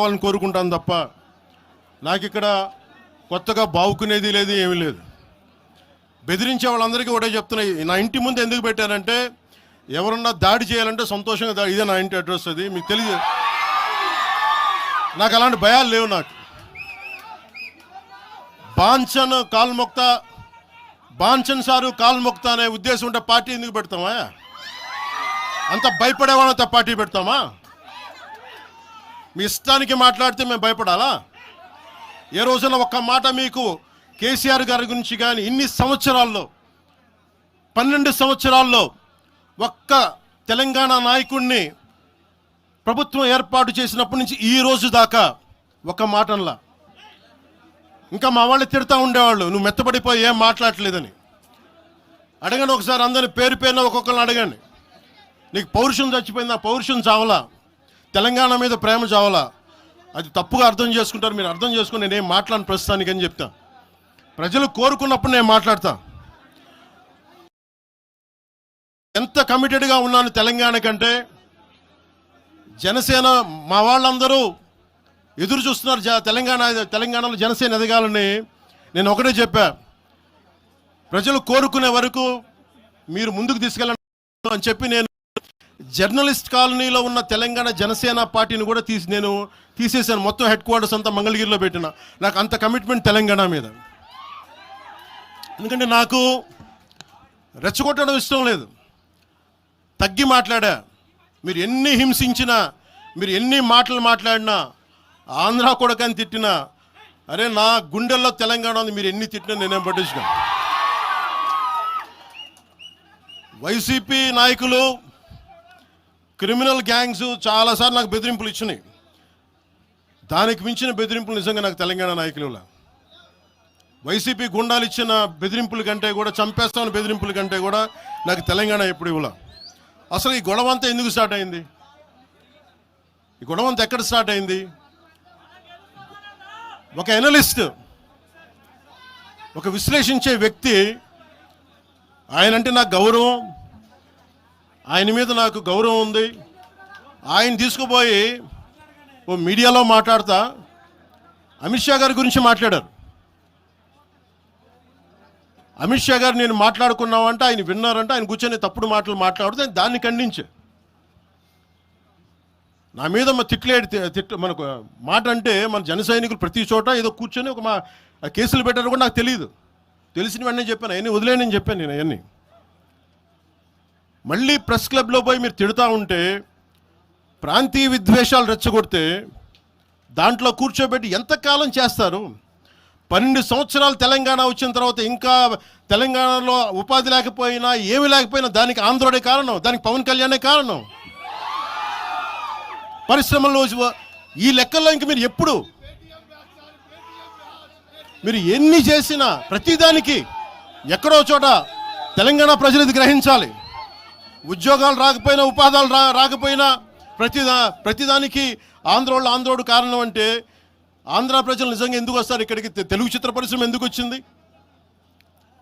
కావాలని కోరుకుంటాను తప్ప నాకు ఇక్కడ కొత్తగా బావుకునేది లేదు, ఏమీ లేదు. బెదిరించే వాళ్ళందరికీ ఒకటే చెప్తున్నాయి. నా ఇంటి ముందు ఎందుకు పెట్టారంటే ఎవరన్నా దాడి చేయాలంటే సంతోషంగా దాడి, ఇదే నా ఇంటి అడ్రస్, అది మీకు తెలియదు. నాకు అలాంటి భయాలు లేవు. నాకు బాంఛన్ కాల్మొక్త, బాంఛన్ సారు కాల్మొక్త అనే ఉద్దేశం ఉంటే పార్టీ ఎందుకు పెడతామా? అంత భయపడేవాళ్ళంత పార్టీ పెడతామా? మీ ఇష్టానికి మాట్లాడితే మేము భయపడాలా? ఏ రోజున ఒక్క మాట మీకు కేసీఆర్ గారి గురించి కానీ ఇన్ని సంవత్సరాల్లో 12 సంవత్సరాల్లో ఒక్క తెలంగాణ నాయకుడిని ప్రభుత్వం ఏర్పాటు చేసినప్పటి నుంచి ఈ రోజు దాకా ఒక మాటంలా. ఇంకా మా వాళ్ళు తిడతా ఉండేవాళ్ళు, నువ్వు మెత్తబడిపోయి ఏం మాట్లాడలేదని. అడగండి ఒకసారి, అందరిని పేరు పేరున ఒక్కొక్కరిని అడగండి. నీకు పౌరుషం చచ్చిపోయిందా? పౌరుషం చావలా, తెలంగాణ మీద ప్రేమ చావలా. అది తప్పుగా అర్థం చేసుకుంటారు. మీరు అర్థం చేసుకుని నేనేం మాట్లాడిన ప్రస్తుతానికి అని చెప్తా. ప్రజలు కోరుకున్నప్పుడు నేను మాట్లాడతా. ఎంత కమిటెడ్గా ఉన్నాను తెలంగాణ కంటే, జనసేన మా వాళ్ళందరూ ఎదురు చూస్తున్నారు తెలంగాణలో జనసేన ఎదగాలని. నేను ఒకటే చెప్పా, ప్రజలు కోరుకునే వరకు మీరు ముందుకు తీసుకెళ్ళండి అని చెప్పి నేను జర్నలిస్ట్ కాలనీలో ఉన్న తెలంగాణ జనసేన పార్టీని కూడా నేను తీసేసాను. మొత్తం హెడ్ క్వార్టర్స్ అంతా మంగళగిరిలో పెట్టిన. నాకు అంత కమిట్మెంట్ తెలంగాణ మీద. ఎందుకంటే నాకు రెచ్చగొట్టడం ఇష్టం లేదు. తగ్గి మాట్లాడా. మీరు ఎన్ని హింసించినా, మీరు ఎన్ని మాటలు మాట్లాడినా, ఆంధ్ర కొడకని తిట్టినా, అరే నా గుండెల్లో తెలంగాణ ఉంది, మీరు ఎన్ని తిట్టినా నేనేం పట్టించుకోను. వైసీపీ నాయకులు, క్రిమినల్ గ్యాంగ్స్ చాలాసార్లు నాకు బెదిరింపులు ఇచ్చినాయి. దానికి మించిన బెదిరింపులు నిజంగా నాకు తెలంగాణ నాయకులు. వైసీపీ గుండాలు ఇచ్చిన బెదిరింపుల కంటే కూడా, చంపేస్తామని బెదిరింపుల కంటే కూడా నాకు తెలంగాణ ఎప్పుడు ఇవ్వలే. అసలు ఈ గొడవ అంతా ఎందుకు స్టార్ట్ అయింది? ఈ గొడవ అంతా ఎక్కడ స్టార్ట్ అయింది? ఒక ఎనలిస్ట్, ఒక విశ్లేషించే వ్యక్తి, ఆయనంటే నాకు గౌరవం, ఆయన మీద నాకు గౌరవం ఉంది. ఆయన తీసుకుపోయి ఓ మీడియాలో మాట్లాడతా అమిత్ షా గారి గురించి మాట్లాడారు. అమిత్ షా గారు నేను మాట్లాడుకున్నామంటే ఆయన విన్నారంటే, ఆయన కూర్చొని తప్పుడు మాటలు మాట్లాడితే దాన్ని ఖండించే. నా మీద మనకు మాట అంటే మన జన సైనికులు ప్రతి చోట ఏదో కూర్చొని ఒక కేసులు పెట్టారు కూడా నాకు తెలియదు. తెలిసిన వెంటనే చెప్పాను, అవన్నీ వదిలేనని చెప్పాను నేను. అవన్నీ మళ్ళీ ప్రెస్ క్లబ్లో పోయి మీరు తిడుతూ ఉంటే, ప్రాంతీయ విద్వేషాలు రెచ్చగొడితే దాంట్లో కూర్చోబెట్టి ఎంతకాలం చేస్తారు? 12 సంవత్సరాలు తెలంగాణ వచ్చిన తర్వాత ఇంకా తెలంగాణలో ఉపాధి లేకపోయినా, ఏమి లేకపోయినా దానికి ఆంధ్రుడే కారణం, దానికి పవన్ కళ్యాణే కారణం. పరిశ్రమల్లో ఈ లెక్కల్లో ఇంక మీరు ఎప్పుడు మీరు ఎన్ని చేసినా ప్రతిదానికి ఎక్కడో చోట తెలంగాణ ప్రజలు ఇది గ్రహించాలి. ఉద్యోగాలు రాకపోయినా, ఉపాధాలు రాకపోయినా ప్రతిదానికి ఆంధ్రోడు కారణం అంటే, ఆంధ్ర ప్రజలు నిజంగా ఎందుకు వస్తారు ఇక్కడికి? తెలుగు చిత్ర పరిశ్రమ ఎందుకు వచ్చింది?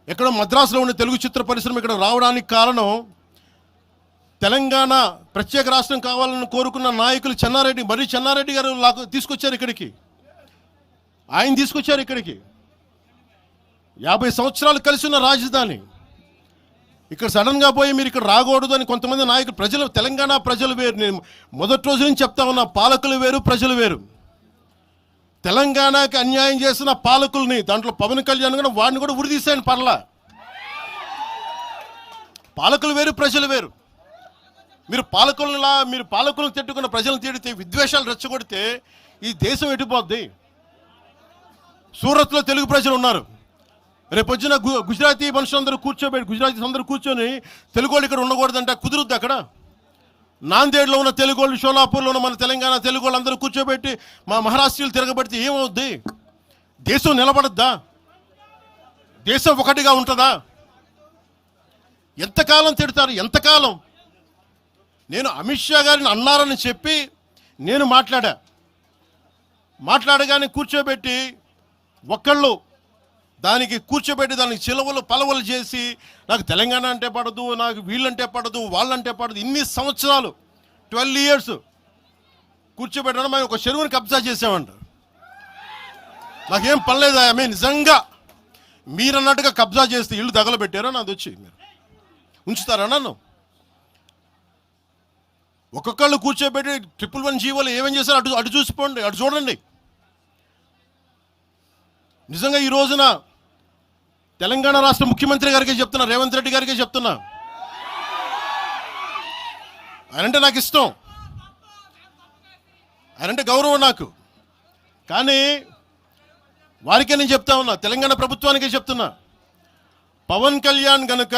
ఎక్కడో మద్రాసులో ఉన్న తెలుగు చిత్ర పరిశ్రమ ఇక్కడ రావడానికి కారణం తెలంగాణ ప్రత్యేక రాష్ట్రం కావాలని కోరుకున్న నాయకులు చెన్నారెడ్డి గారు తీసుకొచ్చారు ఇక్కడికి. ఆయన తీసుకొచ్చారు ఇక్కడికి. 50 సంవత్సరాలు కలిసి ఉన్న రాజధాని ఇక్కడ సడన్గా పోయి మీరు ఇక్కడ రాకూడదు అని కొంతమంది నాయకులు, తెలంగాణ ప్రజలు వేరు. నేను మొదటి రోజు నుంచి చెప్తా ఉన్నా, పాలకులు వేరు, ప్రజలు వేరు. తెలంగాణకి అన్యాయం చేసిన పాలకుల్ని, దాంట్లో పవన్ కళ్యాణ్ కూడా, వాడిని కూడా ఉరిదీశాను పర్లా. పాలకులు వేరు, ప్రజలు వేరు. మీరు పాలకులను తిట్టుకున్న ప్రజలను తిడితే, విద్వేషాలు రెచ్చగొడితే ఈ దేశం ఎటుపోద్ది? సూరత్లో తెలుగు ప్రజలు ఉన్నారు. రేపు వచ్చిన గుజరాతీ మనుషులందరూ గుజరాతీస్ అందరూ కూర్చొని తెలుగు వాళ్ళు ఇక్కడ ఉండకూడదంటే కుదురుద్ది? అక్కడ నాందేడ్లో ఉన్న తెలుగు వాళ్ళు, షోలాపూర్లో ఉన్న మన తెలంగాణ తెలుగు వాళ్ళు అందరూ కూర్చోబెట్టి మా మహారాష్ట్రీయులు తిరగబడితే ఏమవుద్ది? దేశం నిలబడద్దా? దేశం ఒకటిగా ఉంటుందా? ఎంతకాలం తిడతారు? ఎంతకాలం? నేను అమిత్ షా గారిని అన్నారని చెప్పి నేను మాట్లాడగానే కూర్చోబెట్టి ఒక్కళ్ళు దానికి చిలవలు పలవలు చేసి, నాకు తెలంగాణ అంటే పడదు, నాకు వీళ్ళంటే పడదు, వాళ్ళంటే పడదు. ఇన్ని సంవత్సరాలు 12 years కూర్చోబెట్టడం మేము ఒక చెరువుని కబ్జా చేసామంట. నాకేం పనిలేదా? మేము నిజంగా మీరన్నట్టుగా కబ్జా చేస్తే ఇల్లు తగలబెట్టారా? నాది వచ్చి మీరు ఉంచుతారా నన్ను? ఒక్కొక్కళ్ళు కూర్చోబెట్టి 111 జీవోలు ఏమేం చేశారు అటు చూసిపోండి, అటు చూడండి. నిజంగా ఈ రోజున తెలంగాణ రాష్ట్ర ముఖ్యమంత్రి గారికే చెప్తున్నా, రేవంత్ రెడ్డి గారికే చెప్తున్నా, ఆయనంటే నాకు ఇష్టం, ఆయనంటే గౌరవం నాకు. కానీ వారికే నేను చెప్తా ఉన్నా, తెలంగాణ ప్రభుత్వానికే చెప్తున్నా, పవన్ కళ్యాణ్ గనుక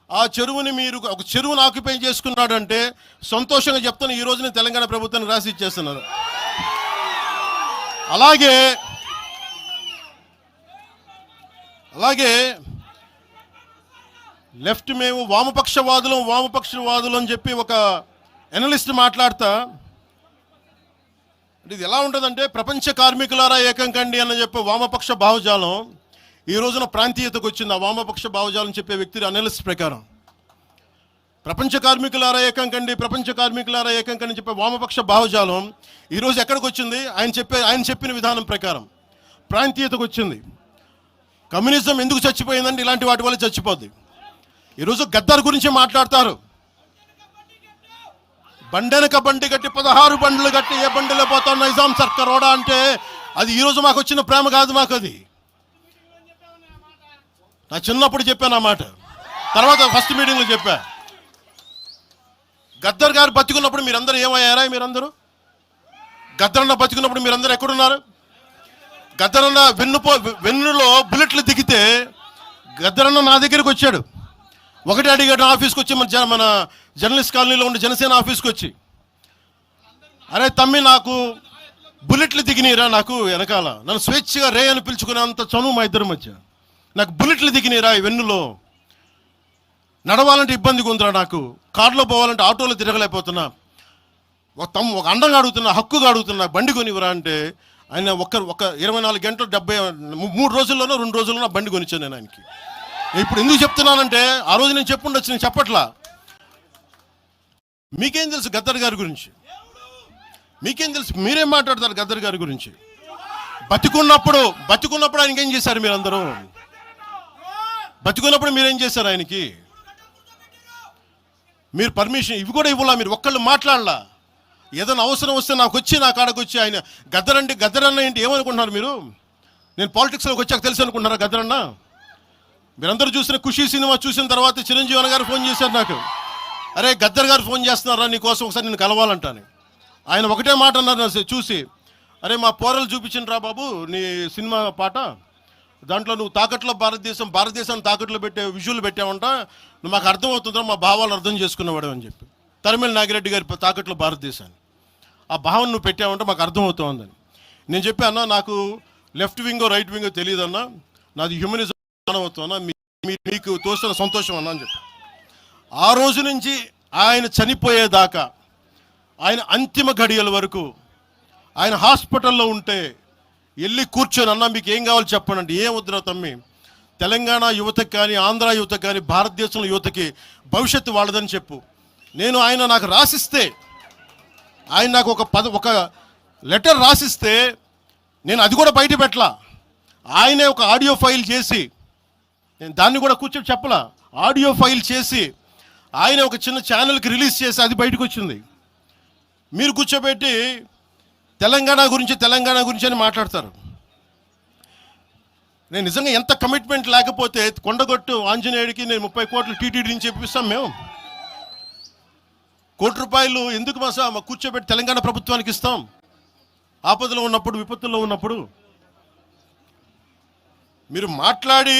ఆ చెరువుని మీరు ఒక చెరువును ఆక్యుపై చేసుకున్నాడు అంటే సంతోషంగా చెప్తాను, ఈ రోజు నేను తెలంగాణ ప్రభుత్వానికి రాసి ఇచ్చేస్తున్నాను. అలాగే లెఫ్ట్ మేము వామపక్షవాదులు అని చెప్పి ఒక ఎనలిస్ట్ మాట్లాడతా, అంటే ఇది ఎలా ఉంటుందంటే, ప్రపంచ కార్మికులారా ఏకం కండి అని చెప్పే వామపక్ష భావజాలం ఈ రోజున ప్రాంతీయతకు వచ్చింది. ఆ వామపక్ష భావజాలం చెప్పే వ్యక్తి అనలిస్ట్ ప్రకారం ప్రపంచ కార్మికులారా ఏకం కండి చెప్పే వామపక్ష భావజాలం ఈరోజు ఎక్కడికి వచ్చింది? ఆయన చెప్పిన విధానం ప్రకారం ప్రాంతీయతకు వచ్చింది. కమ్యూనిజం ఎందుకు చచ్చిపోయిందంటే ఇలాంటి వాటి వల్ల చచ్చిపోద్ది. ఈరోజు గద్దర్ గురించి మాట్లాడతారు. బండెనక బండి కట్టి 16 బండ్లు కట్టి ఏ బండిలో పోతాం నైజాం సర్కారోడా అంటే అది ఈరోజు మాకు వచ్చిన ప్రేమ కాదు. మాకు అది నా చిన్నప్పుడు చెప్పాను ఆ మాట, తర్వాత ఫస్ట్ మీటింగ్లో చెప్పా. గద్దర్ గారు బతికున్నప్పుడు మీరందరూ ఏమయ్యారా? గద్దరన్న బతికున్నప్పుడు మీరందరూ ఎక్కడున్నారు? గద్దరన్న వెన్నులో బుల్లెట్లు దిగితే గద్దరన్న నా దగ్గరికి వచ్చాడు. ఒకటి అడిగాడు ఆఫీస్కి వచ్చి, మన జర్నలిస్ట్ కాలనీలో ఉండే జనసేన ఆఫీస్కి వచ్చి, అరే తమ్మి నాకు బుల్లెట్లు దిగినీరా, నాకు వెనకాల నన్ను స్వేచ్ఛగా రే అని పిలుచుకునేంత చనువు మా ఇద్దరి మధ్య, నాకు బుల్లెట్లు దిగినీరా ఈ వెన్నులో, నడవాలంటే ఇబ్బందిగా ఉందిరా, నాకు కారులో పోవాలంటే ఆటోలో తిరగలేకపోతున్నా, ఒక అండంగా అడుగుతున్నా, హక్కుగా అడుగుతున్నా, బండి కొనివరా అంటే ఆయన ఒక 24 గంటలు 3 రోజుల్లోనో 2 రోజుల్లోనో బండి కొనిచ్చాను నేను ఆయనకి. ఇప్పుడు ఎందుకు చెప్తున్నానంటే ఆ రోజు నేను చెప్పుండొచ్చు, నేను చెప్పట్లా. మీకేం తెలుసు గద్దర్ గారి గురించి? మీకేం తెలుసు? మీరేం మాట్లాడతారు గద్దర్ గారి గురించి? బతికున్నప్పుడు ఆయనకి ఏం చేశారు? మీరందరూ బతికున్నప్పుడు మీరేం చేశారు ఆయనకి? మీరు పర్మిషన్ ఇవి కూడా ఇవ్వాలా? మీరు ఒక్కళ్ళు మాట్లాడలా? ఏదైనా అవసరం వస్తే నా కాడకు వచ్చి ఆయన గద్దరన్న ఏంటి ఏమనుకుంటున్నారు మీరు? నేను పాలిటిక్స్లోకి వచ్చాక తెలుసు అనుకుంటున్నారా గద్దరన్న? మీరందరూ చూసిన ఖుషీ సినిమా చూసిన తర్వాత చిరంజీవి గారు ఫోన్ చేశారు నాకు, అరే గద్దర్ గారు ఫోన్ చేస్తున్నారా నీకోసం ఒకసారి నేను కలవాలంటాను. ఆయన ఒకటే మాట అన్నారు చూసి, అరే మా పోరలు చూపించిండ్రా బాబు నీ సినిమా పాట, దాంట్లో నువ్వు భారతదేశాన్ని తాకట్లో పెట్టే విజువల్ పెట్టావంట, నువ్వు మాకు అర్థమవుతుందా, మా భావాలు అర్థం చేసుకున్నవాడు అని చెప్పి. తరిమేల నాగిరెడ్డి గారి తాకట్లో భారతదేశాన్ని ఆ భావన నువ్వు పెట్టావంటే మాకు అర్థమవుతుందని నేను చెప్పాను. నాకు లెఫ్ట్ వింగో రైట్ వింగో తెలియదన్నా, నాది హ్యూమనిజం అన్నా, మీకు తోస్తున్న సంతోషం అన్నా అని చెప్పి. ఆ రోజు నుంచి ఆయన చనిపోయేదాకా, ఆయన అంతిమ ఘడియల వరకు ఆయన హాస్పిటల్లో ఉంటే వెళ్ళి కూర్చొని, అన్నా మీకు ఏం కావాలి చెప్పండి అంటే, ఏం వద్దురా తమ్మి, తెలంగాణ యువతకి కానీ ఆంధ్ర యువతకి కానీ భారతదేశంలో యువతకి భవిష్యత్తు వాళ్ళదని చెప్పు. ఆయన నాకు రాసిస్తే, ఆయన నాకు ఒక లెటర్ రాసిస్తే నేను అది కూడా బయట పెట్టలా. ఆయనే ఒక ఆడియో ఫైల్ చేసి, నేను దాన్ని కూడా కూర్చొని చెప్పలా, ఆడియో ఫైల్ చేసి ఆయన ఒక చిన్న ఛానల్కి రిలీజ్ చేసి అది బయటకు వచ్చింది. మీరు కూర్చోబెట్టి తెలంగాణ గురించి అని మాట్లాడతారు. నేను నిజంగా ఎంత కమిట్మెంట్ లేకపోతే కొండగొట్టు ఆంజనేయుడికి నేను 30 కోట్లు టీటీడీ నుంచి చెప్పిస్తాం. మేము ₹1 కోటి ఎందుకు మా కూర్చోబెట్టి తెలంగాణ ప్రభుత్వానికి ఇస్తాం? ఆపదలో ఉన్నప్పుడు, విపత్తుల్లో ఉన్నప్పుడు మీరు మాట్లాడి